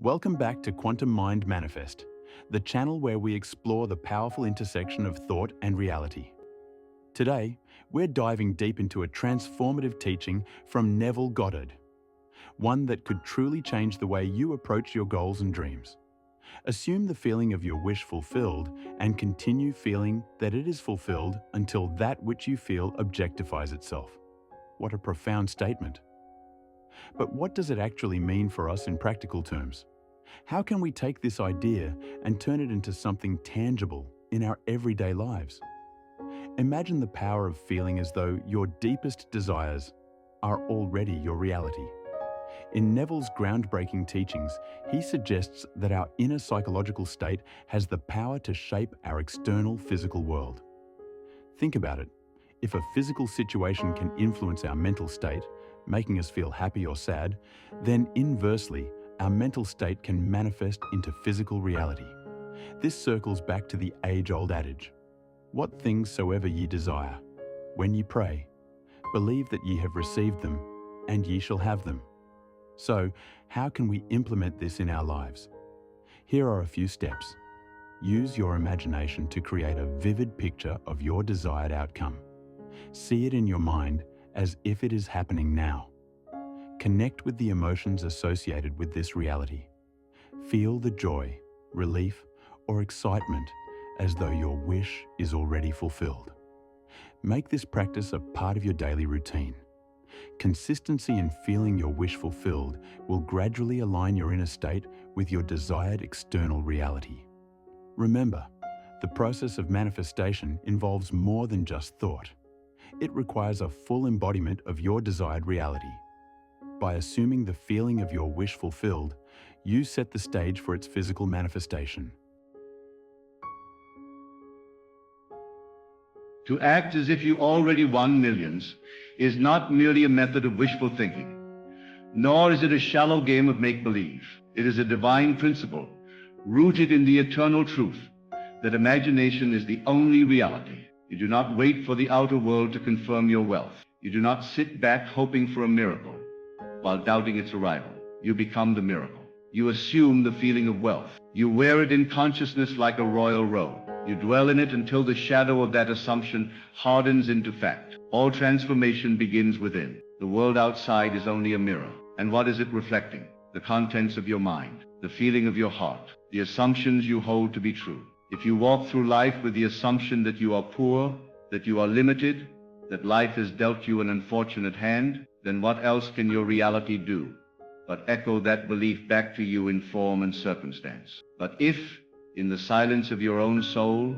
Welcome back to Quantum Mind Manifest, the channel where we explore the powerful intersection of thought and reality. Today, we're diving deep into a transformative teaching from Neville Goddard, one that could truly change the way you approach your goals and dreams. Assume the feeling of your wish fulfilled and continue feeling that it is fulfilled until that which you feel objectifies itself. What a profound statement. But what does it actually mean for us in practical terms? How can we take this idea and turn it into something tangible in our everyday lives? Imagine the power of feeling as though your deepest desires are already your reality. In Neville's groundbreaking teachings, he suggests that our inner psychological state has the power to shape our external physical world. Think about it. If a physical situation can influence our mental state, making us feel happy or sad, then inversely, our mental state can manifest into physical reality. This circles back to the age-old adage, "What things soever ye desire, when ye pray, believe that ye have received them, and ye shall have them." So, how can we implement this in our lives? Here are a few steps. Use your imagination to create a vivid picture of your desired outcome. See it in your mind as if it is happening now. Connect with the emotions associated with this reality. Feel the joy, relief, or excitement as though your wish is already fulfilled. Make this practice a part of your daily routine. Consistency in feeling your wish fulfilled will gradually align your inner state with your desired external reality. Remember, the process of manifestation involves more than just thought. It requires a full embodiment of your desired reality. By assuming the feeling of your wish fulfilled, you set the stage for its physical manifestation. To act as if you already won millions is not merely a method of wishful thinking, nor is it a shallow game of make-believe. It is a divine principle rooted in the eternal truth that imagination is the only reality. You do not wait for the outer world to confirm your wealth. You do not sit back hoping for a miracle while doubting its arrival. You become the miracle. You assume the feeling of wealth. You wear it in consciousness like a royal robe. You dwell in it until the shadow of that assumption hardens into fact. All transformation begins within. The world outside is only a mirror. And what is it reflecting? The contents of your mind, the feeling of your heart, the assumptions you hold to be true. If you walk through life with the assumption that you are poor, that you are limited, that life has dealt you an unfortunate hand, then what else can your reality do but echo that belief back to you in form and circumstance? But if, in the silence of your own soul,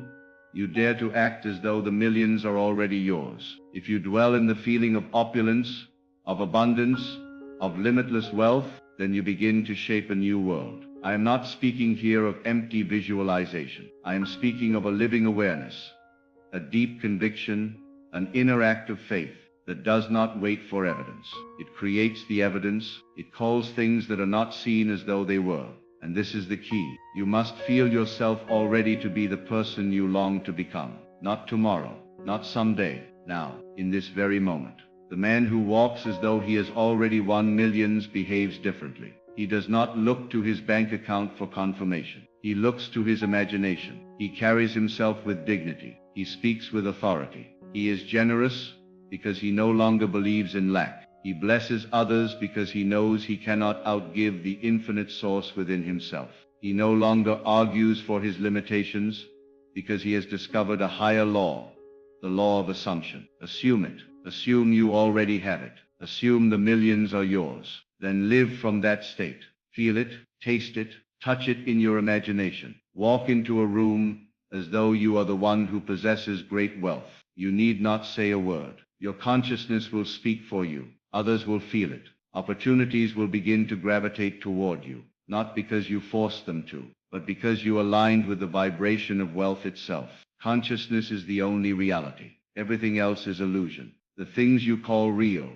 you dare to act as though the millions are already yours, if you dwell in the feeling of opulence, of abundance, of limitless wealth, then you begin to shape a new world. I am not speaking here of empty visualization. I am speaking of a living awareness, a deep conviction, an inner act of faith that does not wait for evidence. It creates the evidence. It calls things that are not seen as though they were. And this is the key. You must feel yourself already to be the person you long to become. Not tomorrow, not someday, now, in this very moment. The man who walks as though he has already won millions behaves differently. He does not look to his bank account for confirmation. He looks to his imagination. He carries himself with dignity. He speaks with authority. He is generous because he no longer believes in lack. He blesses others because he knows he cannot outgive the infinite source within himself. He no longer argues for his limitations because he has discovered a higher law, the law of assumption. Assume it. Assume you already have it. Assume the millions are yours. Then live from that state. Feel it, taste it, touch it in your imagination. Walk into a room as though you are the one who possesses great wealth. You need not say a word. Your consciousness will speak for you. Others will feel it. Opportunities will begin to gravitate toward you, not because you forced them to, but because you aligned with the vibration of wealth itself. Consciousness is the only reality. Everything else is illusion. The things you call real,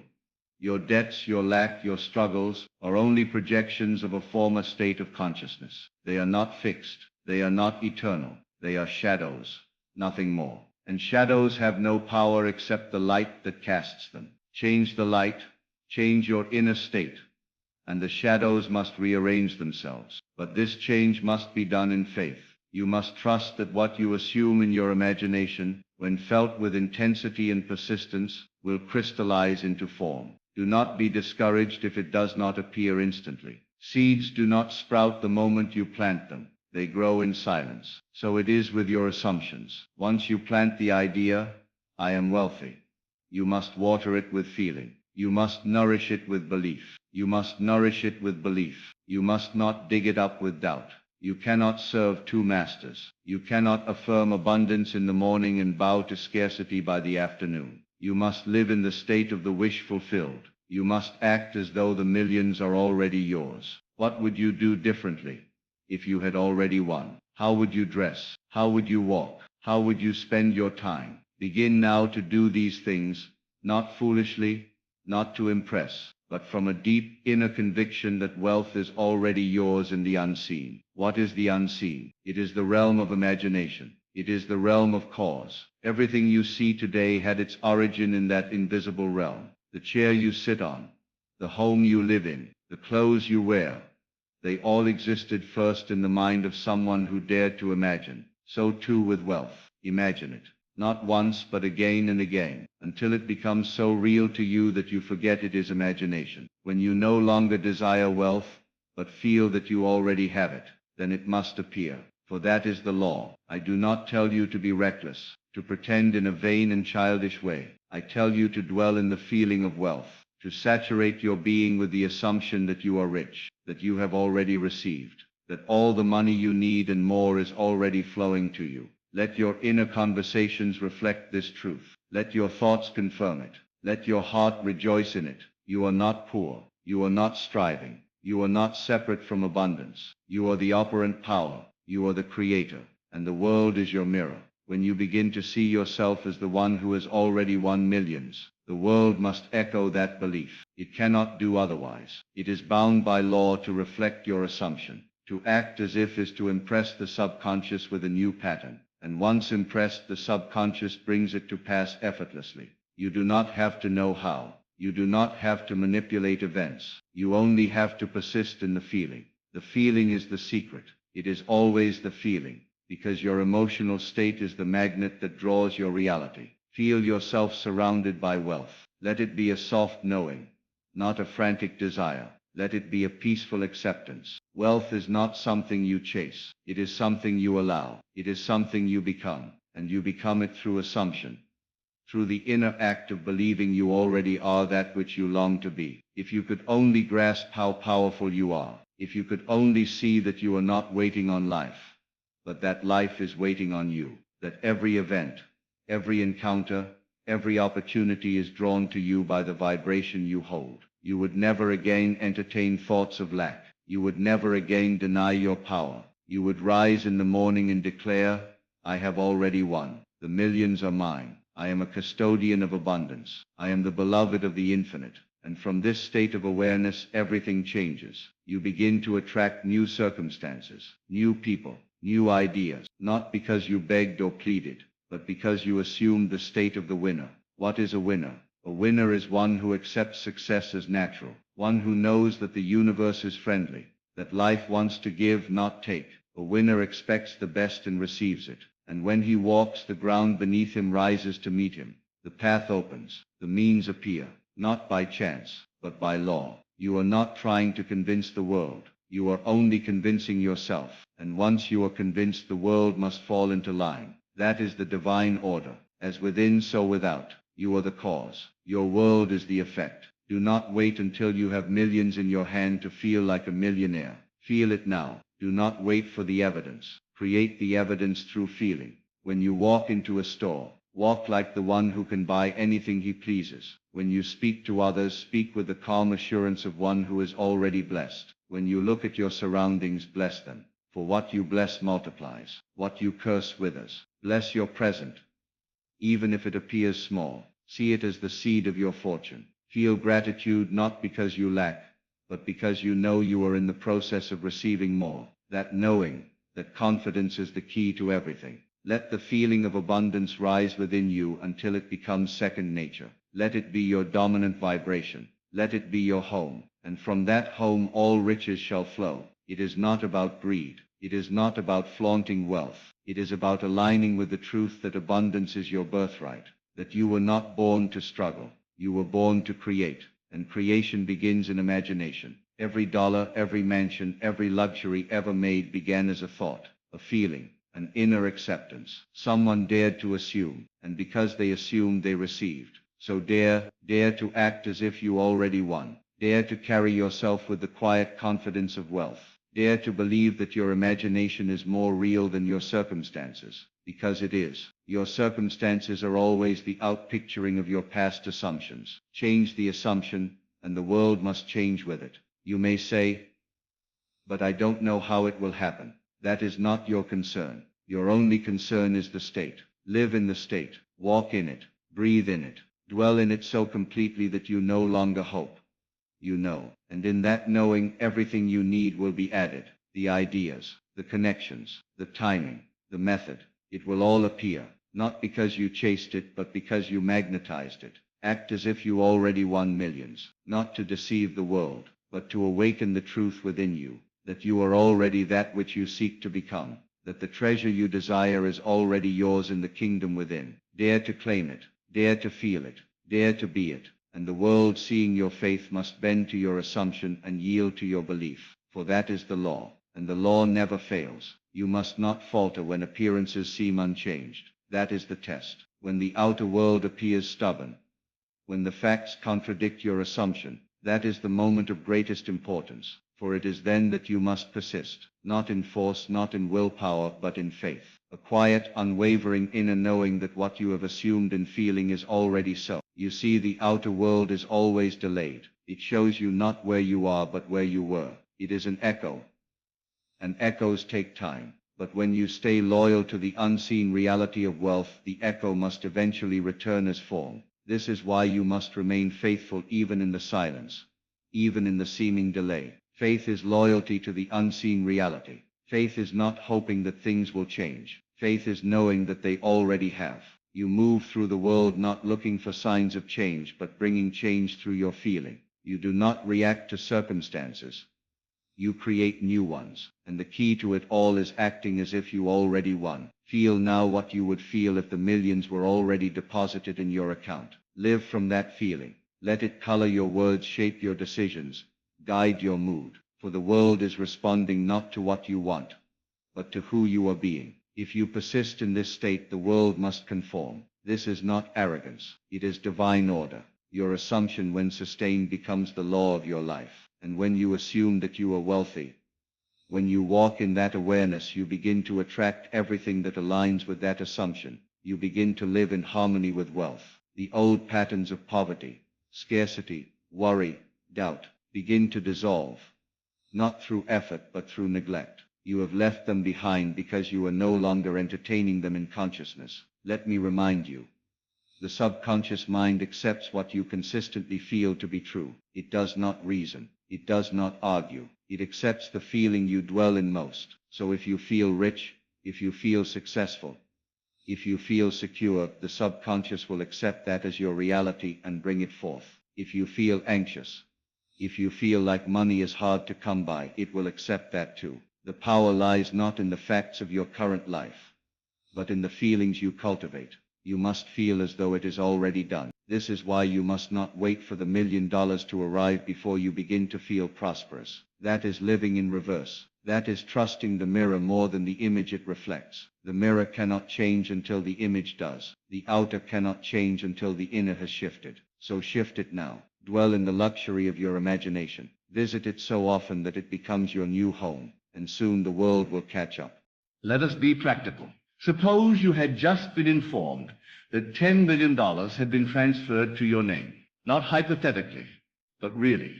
your debts, your lack, your struggles, are only projections of a former state of consciousness. They are not fixed. They are not eternal. They are shadows, nothing more. And shadows have no power except the light that casts them. Change the light, change your inner state, and the shadows must rearrange themselves. But this change must be done in faith. You must trust that what you assume in your imagination, when felt with intensity and persistence, will crystallize into form. Do not be discouraged if it does not appear instantly. Seeds do not sprout the moment you plant them. They grow in silence. So it is with your assumptions. Once you plant the idea, I am wealthy, you must water it with feeling. You must nourish it with belief. You must nourish it with belief. You must not dig it up with doubt. You cannot serve two masters. You cannot affirm abundance in the morning and bow to scarcity by the afternoon. You must live in the state of the wish fulfilled. You must act as though the millions are already yours. What would you do differently if you had already won? How would you dress? How would you walk? How would you spend your time? Begin now to do these things, not foolishly, not to impress, but from a deep inner conviction that wealth is already yours in the unseen. What is the unseen? It is the realm of imagination. It is the realm of cause. Everything you see today had its origin in that invisible realm. The chair you sit on, the home you live in, the clothes you wear, they all existed first in the mind of someone who dared to imagine. So too with wealth. Imagine it. Not once but again and again, until it becomes so real to you that you forget it is imagination. When you no longer desire wealth, but feel that you already have it, then it must appear. For that is the law. I do not tell you to be reckless, to pretend in a vain and childish way. I tell you to dwell in the feeling of wealth, to saturate your being with the assumption that you are rich, that you have already received, that all the money you need and more is already flowing to you. Let your inner conversations reflect this truth. Let your thoughts confirm it. Let your heart rejoice in it. You are not poor. You are not striving. You are not separate from abundance. You are the operant power. You are the creator, and the world is your mirror. When you begin to see yourself as the one who has already won millions, the world must echo that belief. It cannot do otherwise. It is bound by law to reflect your assumption. To act as if is to impress the subconscious with a new pattern. And once impressed, the subconscious brings it to pass effortlessly. You do not have to know how. You do not have to manipulate events. You only have to persist in the feeling. The feeling is the secret. It is always the feeling, because your emotional state is the magnet that draws your reality. Feel yourself surrounded by wealth. Let it be a soft knowing, not a frantic desire. Let it be a peaceful acceptance. Wealth is not something you chase. It is something you allow. It is something you become, and you become it through assumption, through the inner act of believing you already are that which you long to be. If you could only grasp how powerful you are, if you could only see that you are not waiting on life, but that life is waiting on you, that every event, every encounter, every opportunity is drawn to you by the vibration you hold. You would never again entertain thoughts of lack. You would never again deny your power. You would rise in the morning and declare, I have already won. The millions are mine. I am a custodian of abundance. I am the beloved of the infinite. And from this state of awareness, everything changes. You begin to attract new circumstances, new people, new ideas, not because you begged or pleaded, but because you assumed the state of the winner. What is a winner? A winner is one who accepts success as natural, one who knows that the universe is friendly, that life wants to give, not take. A winner expects the best and receives it, and when he walks, the ground beneath him rises to meet him. The path opens, the means appear, not by chance, but by law. You are not trying to convince the world. You are only convincing yourself, and once you are convinced, the world must fall into line. That is the divine order. As within, so without. You are the cause. Your world is the effect. Do not wait until you have millions in your hand to feel like a millionaire. Feel it now. Do not wait for the evidence. Create the evidence through feeling. When you walk into a store, walk like the one who can buy anything he pleases. When you speak to others, speak with the calm assurance of one who is already blessed. When you look at your surroundings, bless them. For what you bless multiplies. What you curse withers. Bless your present, even if it appears small. See it as the seed of your fortune. Feel gratitude not because you lack, but because you know you are in the process of receiving more. That knowing, that confidence is the key to everything. Let the feeling of abundance rise within you until it becomes second nature. Let it be your dominant vibration. Let it be your home, and from that home all riches shall flow. It is not about greed. It is not about flaunting wealth. It is about aligning with the truth that abundance is your birthright, that you were not born to struggle. You were born to create, and creation begins in imagination. Every dollar, every mansion, every luxury ever made began as a thought, a feeling, an inner acceptance. Someone dared to assume, and because they assumed, they received. So dare to act as if you already won. Dare to carry yourself with the quiet confidence of wealth. Dare to believe that your imagination is more real than your circumstances, because it is. Your circumstances are always the outpicturing of your past assumptions. Change the assumption, and the world must change with it. You may say, "But I don't know how it will happen." That is not your concern. Your only concern is the state. Live in the state. Walk in it. Breathe in it. Dwell in it so completely that you no longer hope. You know, and in that knowing, everything you need will be added. The ideas, the connections, the timing, the method. It will all appear, not because you chased it, but because you magnetized it. Act as if you already won millions, not to deceive the world, but to awaken the truth within you, that you are already that which you seek to become, that the treasure you desire is already yours in the kingdom within. Dare to claim it, dare to feel it, dare to be it, and the world, seeing your faith, must bend to your assumption and yield to your belief, for that is the law, and the law never fails. You must not falter when appearances seem unchanged. That is the test. When the outer world appears stubborn, when the facts contradict your assumption, that is the moment of greatest importance, for it is then that you must persist, not in force, not in willpower, but in faith. A quiet, unwavering inner knowing that what you have assumed and feeling is already so. You see, the outer world is always delayed. It shows you not where you are, but where you were. It is an echo, and echoes take time. But when you stay loyal to the unseen reality of wealth, the echo must eventually return as form. This is why you must remain faithful even in the silence, even in the seeming delay. Faith is loyalty to the unseen reality. Faith is not hoping that things will change. Faith is knowing that they already have. You move through the world not looking for signs of change, but bringing change through your feeling. You do not react to circumstances. You create new ones. And the key to it all is acting as if you already won. Feel now what you would feel if the millions were already deposited in your account. Live from that feeling. Let it color your words, shape your decisions, guide your mood. For the world is responding not to what you want, but to who you are being. If you persist in this state, the world must conform. This is not arrogance. It is divine order. Your assumption, when sustained, becomes the law of your life. And when you assume that you are wealthy, when you walk in that awareness, you begin to attract everything that aligns with that assumption. You begin to live in harmony with wealth. The old patterns of poverty, scarcity, worry, doubt begin to dissolve, not through effort but through neglect. You have left them behind because you are no longer entertaining them in consciousness. Let me remind you, the subconscious mind accepts what you consistently feel to be true. It does not reason. It does not argue. It accepts the feeling you dwell in most. So if you feel rich, if you feel successful, if you feel secure, the subconscious will accept that as your reality and bring it forth. If you feel anxious, if you feel like money is hard to come by, it will accept that too. The power lies not in the facts of your current life, but in the feelings you cultivate. You must feel as though it is already done. This is why you must not wait for the $1 million to arrive before you begin to feel prosperous. That is living in reverse. That is trusting the mirror more than the image it reflects. The mirror cannot change until the image does. The outer cannot change until the inner has shifted. So shift it now. Dwell in the luxury of your imagination. Visit it so often that it becomes your new home, and soon the world will catch up. Let us be practical. Suppose you had just been informed that $10 million had been transferred to your name. Not hypothetically, but really.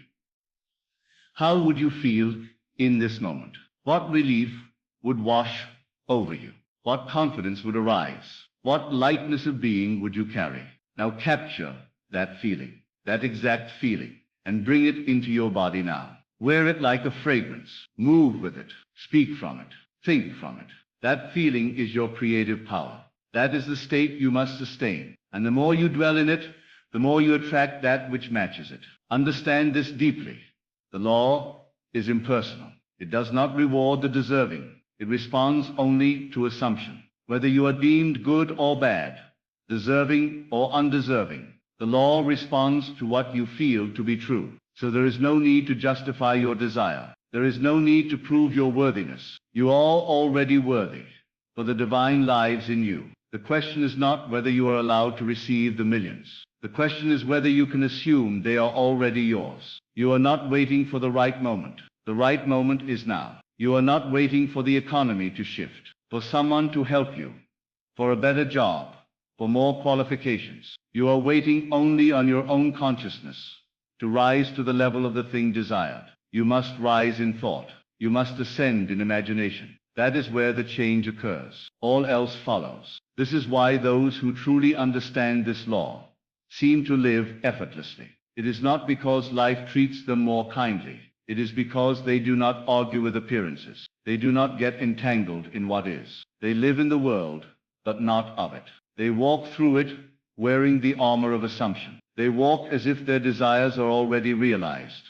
How would you feel in this moment? What relief would wash over you? What confidence would arise? What lightness of being would you carry? Now capture that feeling, that exact feeling, and bring it into your body now. Wear it like a fragrance. Move with it. Speak from it. Think from it. That feeling is your creative power. That is the state you must sustain. And the more you dwell in it, the more you attract that which matches it. Understand this deeply. The law is impersonal. It does not reward the deserving. It responds only to assumption. Whether you are deemed good or bad, deserving or undeserving, the law responds to what you feel to be true. So there is no need to justify your desire. There is no need to prove your worthiness. You are already worthy, for the divine lives in you. The question is not whether you are allowed to receive the millions. The question is whether you can assume they are already yours. You are not waiting for the right moment. The right moment is now. You are not waiting for the economy to shift, for someone to help you, for a better job, for more qualifications. You are waiting only on your own consciousness to rise to the level of the thing desired. You must rise in thought. You must ascend in imagination. That is where the change occurs. All else follows. This is why those who truly understand this law seem to live effortlessly. It is not because life treats them more kindly. It is because they do not argue with appearances. They do not get entangled in what is. They live in the world, but not of it. They walk through it, wearing the armor of assumption. They walk as if their desires are already realized.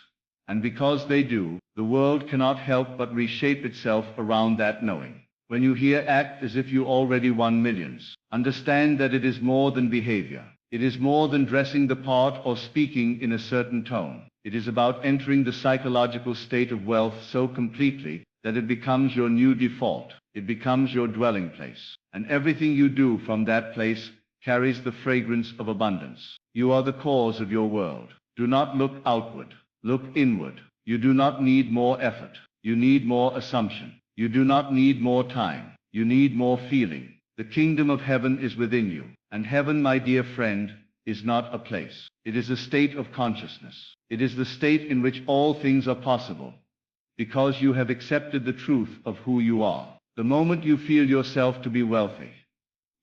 And because they do, the world cannot help but reshape itself around that knowing. When you hear act as if you already won millions, understand that it is more than behavior. It is more than dressing the part or speaking in a certain tone. It is about entering the psychological state of wealth so completely that it becomes your new default. It becomes your dwelling place. And everything you do from that place carries the fragrance of abundance. You are the cause of your world. Do not look outward. Look inward. You do not need more effort. You need more assumption. You do not need more time. You need more feeling. The kingdom of heaven is within you. And heaven, my dear friend, is not a place. It is a state of consciousness. It is the state in which all things are possible, because you have accepted the truth of who you are. The moment you feel yourself to be wealthy,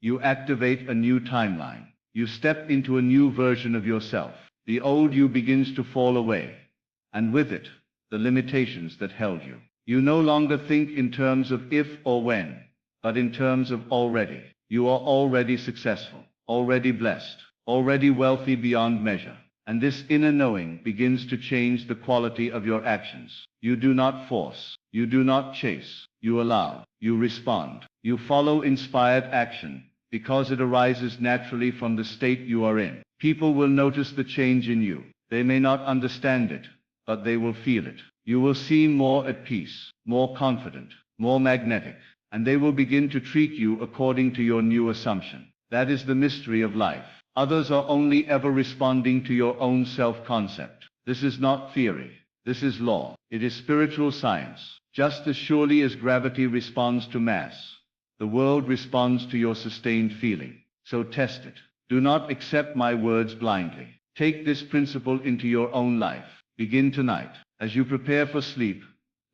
you activate a new timeline. You step into a new version of yourself. The old you begins to fall away, and with it, the limitations that held you. You no longer think in terms of if or when, but in terms of already. You are already successful, already blessed, already wealthy beyond measure. And this inner knowing begins to change the quality of your actions. You do not force. You do not chase. You allow. You respond. You follow inspired action because it arises naturally from the state you are in. People will notice the change in you. They may not understand it, but they will feel it. You will seem more at peace, more confident, more magnetic, and they will begin to treat you according to your new assumption. That is the mystery of life. Others are only ever responding to your own self-concept. This is not theory. This is law. It is spiritual science. Just as surely as gravity responds to mass, the world responds to your sustained feeling. So test it. Do not accept my words blindly. Take this principle into your own life. Begin tonight. As you prepare for sleep,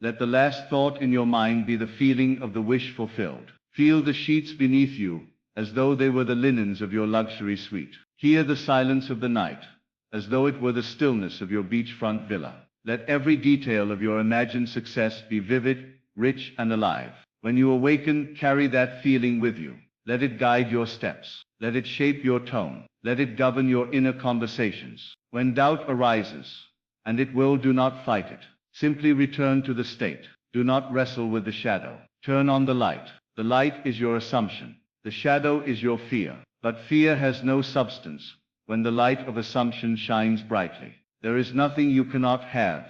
let the last thought in your mind be the feeling of the wish fulfilled. Feel the sheets beneath you as though they were the linens of your luxury suite. Hear the silence of the night as though it were the stillness of your beachfront villa. Let every detail of your imagined success be vivid, rich, and alive. When you awaken, carry that feeling with you. Let it guide your steps. Let it shape your tone. Let it govern your inner conversations. When doubt arises, and it will, do not fight it. Simply return to the state. Do not wrestle with the shadow. Turn on the light. The light is your assumption. The shadow is your fear. But fear has no substance when the light of assumption shines brightly. There is nothing you cannot have,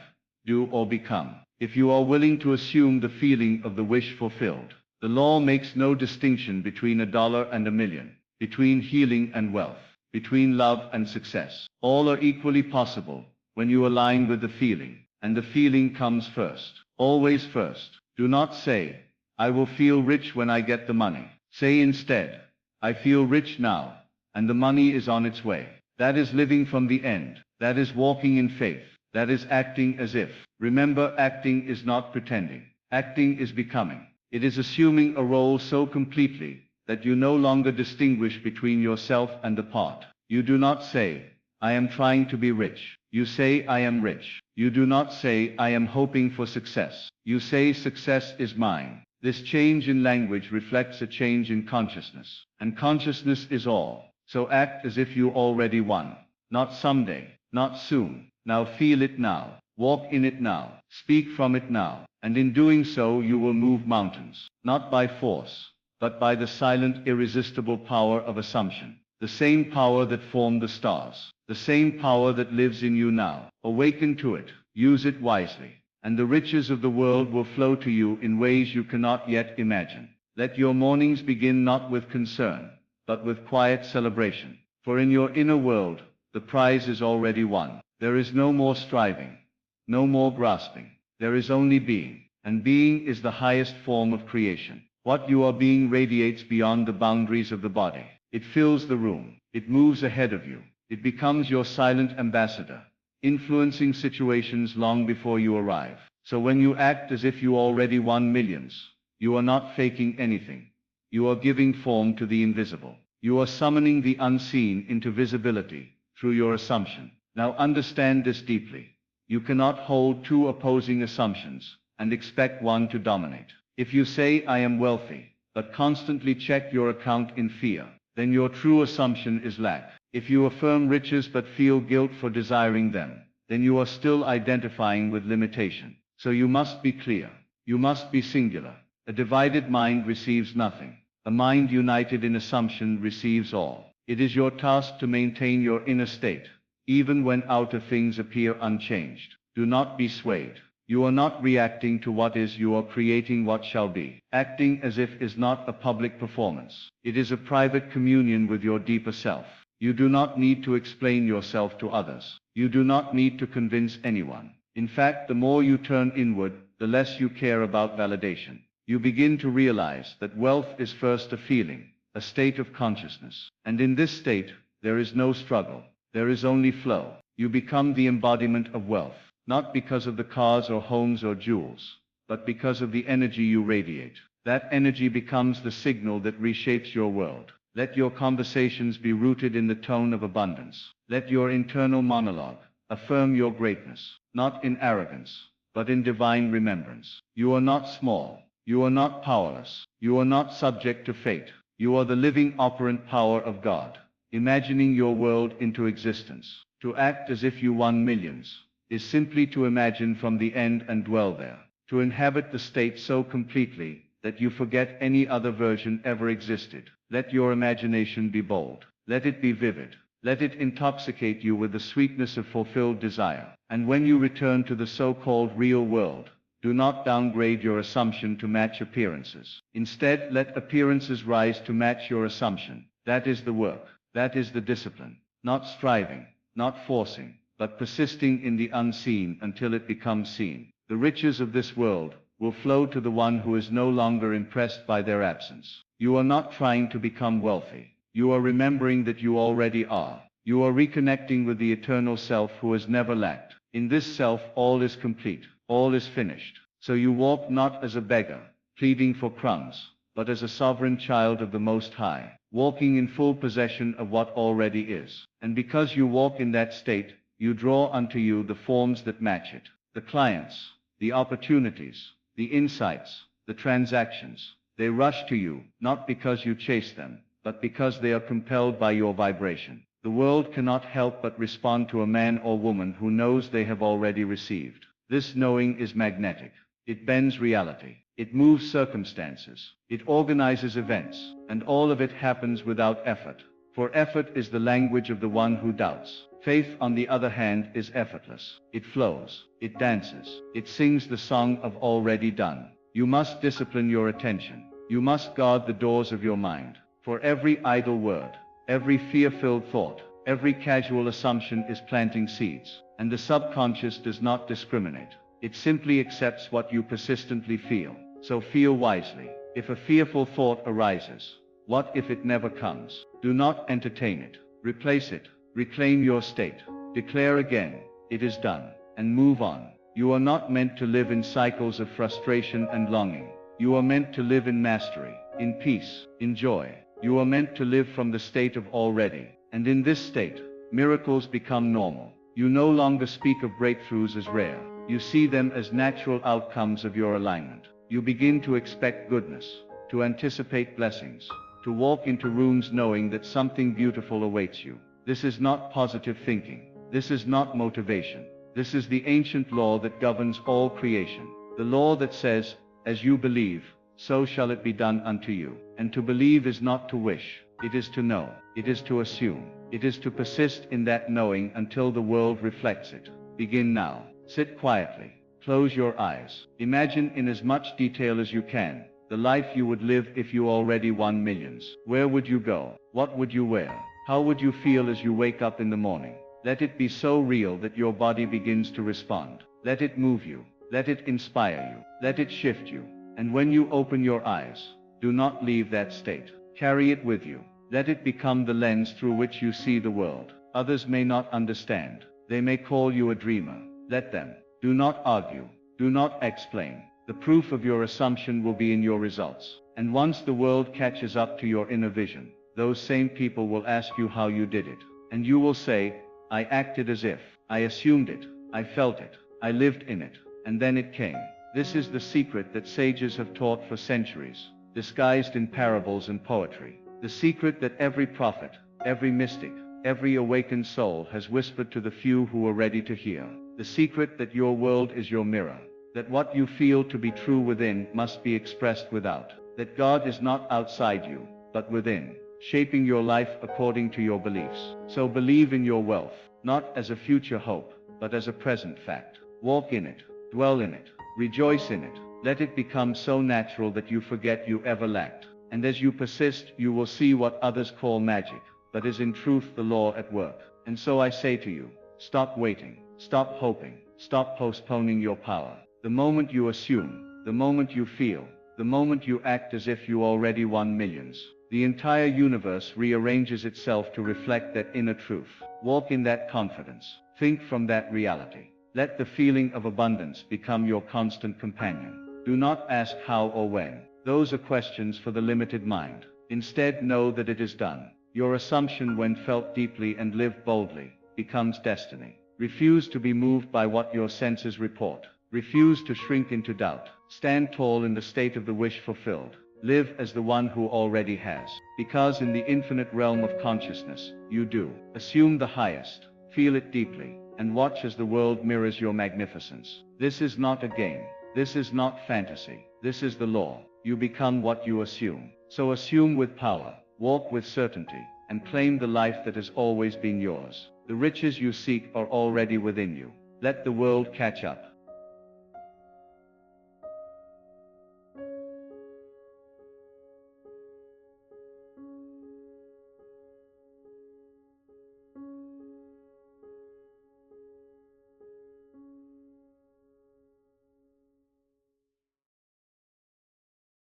do, or become, if you are willing to assume the feeling of the wish fulfilled. The law makes no distinction between $1 and $1 million, between healing and wealth, between love and success. All are equally possible when you align with the feeling. And the feeling comes first, always first. Do not say, I will feel rich when I get the money. Say instead, I feel rich now, and the money is on its way. That is living from the end. That is walking in faith. That is acting as if. Remember, acting is not pretending. Acting is becoming. It is assuming a role so completely that you no longer distinguish between yourself and the part. You do not say, I am trying to be rich. You say, I am rich. You do not say, I am hoping for success. You say, success is mine. This change in language reflects a change in consciousness. And consciousness is all. So act as if you already won. Not someday, not soon, Now feel it now. Walk in it now. Speak from it now. And in doing so you will move mountains, not by force, but by the silent, irresistible power of assumption. The same power that formed the stars. The same power that lives in you now. Awaken to it. Use it wisely. And the riches of the world will flow to you in ways you cannot yet imagine. Let your mornings begin not with concern, but with quiet celebration. For in your inner world, the prize is already won. There is no more striving, no more grasping. There is only being, and being is the highest form of creation. What you are being radiates beyond the boundaries of the body. It fills the room. It moves ahead of you. It becomes your silent ambassador, influencing situations long before you arrive. So when you act as if you already won millions, you are not faking anything. You are giving form to the invisible. You are summoning the unseen into visibility through your assumption. Now understand this deeply. You cannot hold two opposing assumptions and expect one to dominate. If you say, I am wealthy, but constantly check your account in fear, then your true assumption is lack. If you affirm riches but feel guilt for desiring them, then you are still identifying with limitation. So you must be clear. You must be singular. A divided mind receives nothing. A mind united in assumption receives all. It is your task to maintain your inner state, even when outer things appear unchanged. Do not be swayed. You are not reacting to what is, you are creating what shall be. Acting as if is not a public performance. It is a private communion with your deeper self. You do not need to explain yourself to others. You do not need to convince anyone. In fact, the more you turn inward, the less you care about validation. You begin to realize that wealth is first a feeling, a state of consciousness. And in this state, there is no struggle. There is only flow. You become the embodiment of wealth, not because of the cars or homes or jewels, but because of the energy you radiate. That energy becomes the signal that reshapes your world. Let your conversations be rooted in the tone of abundance. Let your internal monologue affirm your greatness, not in arrogance, but in divine remembrance. You are not small. You are not powerless. You are not subject to fate. You are the living operant power of God, imagining your world into existence. To act as if you won millions is simply to imagine from the end and dwell there. To inhabit the state so completely that you forget any other version ever existed. Let your imagination be bold. Let it be vivid. Let it intoxicate you with the sweetness of fulfilled desire. And when you return to the so-called real world, do not downgrade your assumption to match appearances. Instead, let appearances rise to match your assumption. That is the work. That is the discipline. Not striving, not forcing, but persisting in the unseen until it becomes seen. The riches of this world will flow to the one who is no longer impressed by their absence. You are not trying to become wealthy. You are remembering that you already are. You are reconnecting with the eternal self who has never lacked. In this self, all is complete. All is finished. So you walk not as a beggar, pleading for crumbs, but as a sovereign child of the Most High, walking in full possession of what already is. And because you walk in that state, you draw unto you the forms that match it. The clients, the opportunities, the insights, the transactions. They rush to you, not because you chase them, but because they are compelled by your vibration. The world cannot help but respond to a man or woman who knows they have already received. This knowing is magnetic. It bends reality. It moves circumstances. It organizes events. And all of it happens without effort. For effort is the language of the one who doubts. Faith, on the other hand, is effortless. It flows. It dances. It sings the song of already done. You must discipline your attention. You must guard the doors of your mind. For every idle word, every fear-filled thought, every casual assumption is planting seeds. And the subconscious does not discriminate. It simply accepts what you persistently feel. So feel wisely. If a fearful thought arises, what if it never comes? Do not entertain it. Replace it. Reclaim your state. Declare again, it is done. And move on. You are not meant to live in cycles of frustration and longing. You are meant to live in mastery, in peace, in joy. You are meant to live from the state of already. And in this state, miracles become normal. You no longer speak of breakthroughs as rare. You see them as natural outcomes of your alignment. You begin to expect goodness, to anticipate blessings, to walk into rooms knowing that something beautiful awaits you. This is not positive thinking. This is not motivation. This is the ancient law that governs all creation. The law that says, as you believe, so shall it be done unto you. And to believe is not to wish, it is to know, it is to assume, it is to persist in that knowing until the world reflects it. Begin now. Sit quietly. Close your eyes. Imagine in as much detail as you can the life you would live if you already won millions. Where would you go? What would you wear? How would you feel as you wake up in the morning? Let it be so real that your body begins to respond. Let it move you. Let it inspire you. Let it shift you. And when you open your eyes, do not leave that state. Carry it with you. Let it become the lens through which you see the world. Others may not understand. They may call you a dreamer. Let them. Do not argue. Do not explain. The proof of your assumption will be in your results. And once the world catches up to your inner vision, those same people will ask you how you did it. And you will say, I acted as if. I assumed it. I felt it. I lived in it. And then it came. This is the secret that sages have taught for centuries, disguised in parables and poetry. The secret that every prophet, every mystic, every awakened soul has whispered to the few who are ready to hear. The secret that your world is your mirror, that what you feel to be true within must be expressed without, that God is not outside you, but within, shaping your life according to your beliefs. So believe in your wealth, not as a future hope, but as a present fact. Walk in it, dwell in it, rejoice in it. Let it become so natural that you forget you ever lacked. And as you persist, you will see what others call magic, but is in truth the law at work. And so I say to you, stop waiting, stop hoping, stop postponing your power. The moment you assume, the moment you feel, the moment you act as if you already won millions, the entire universe rearranges itself to reflect that inner truth. Walk in that confidence. Think from that reality. Let the feeling of abundance become your constant companion. Do not ask how or when. Those are questions for the limited mind. Instead, know that it is done. Your assumption, when felt deeply and lived boldly, becomes destiny. Refuse to be moved by what your senses report. Refuse to shrink into doubt. Stand tall in the state of the wish fulfilled. Live as the one who already has. Because in the infinite realm of consciousness, you do. Assume the highest. Feel it deeply. And watch as the world mirrors your magnificence. This is not a game. This is not fantasy. This is the law. You become what you assume. So assume with power. Walk with certainty. And claim the life that has always been yours. The riches you seek are already within you. Let the world catch up.